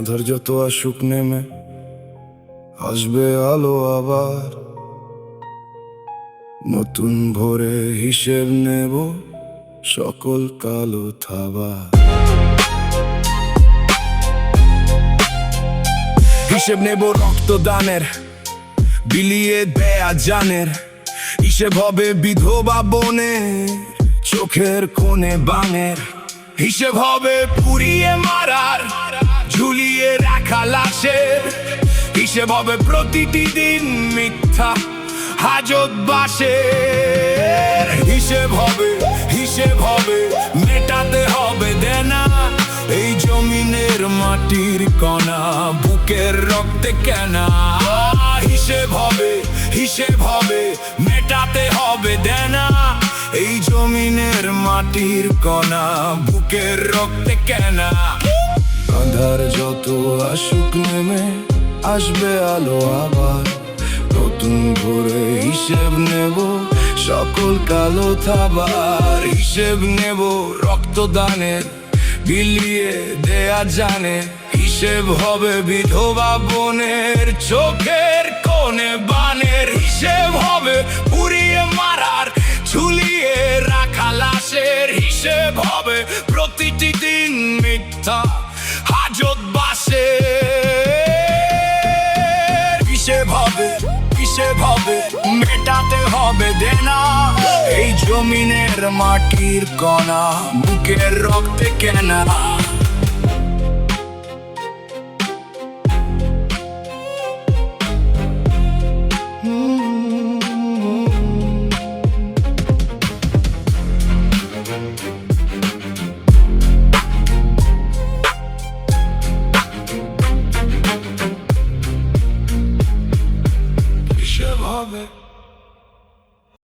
আধার যত আসুক নেমে আসবে আলো আবার, নতুন ভোরে হিসেব নেব সকল কালো থাবা। হিসেব নেব রক্তদানের, বিলিয়ে দেয়া জানের, হিসেব হবে বিধবা বোনের চোখের কোণে বানের, হিসেব হবে পুড়িয়ে মারার ঝুলিয়ে রাখা লাশের, হিসেব হবে প্রতিটি দিন মিথ্যা হাজত বাসের, হিসেব হবে মেটাতে হবে দেনা, এই জমিনের মাটির কণা বুকের রক্তে কেনা। হিসেব হবে মেটাতে হবে দেনা, এই জমিনের মাটির কণা বুকের রক্তে কেনা। আধার যত আসুক নেমে আসবে আলো আবার, নতুন ভোরে হিসেব নেব সকল কালো থাবার, হিসেব নেব রক্তদানের, বিলিয়ে দেয়া জানে, হিসেব হবে বিধবা বোনের চোখের কোণে বানের, হিসেব হবে পুড়িয়ে মারার ঝুলিয়ে রাখা লাশের, হিসেব হবে প্রতিটি দিন মিথ্যা হাজত বাসের, হিসেব হবে মেটাতে হবে দেনা, এই জমিনের মাটির কণা বুকের রক্তে কেনা। হিসেব হবে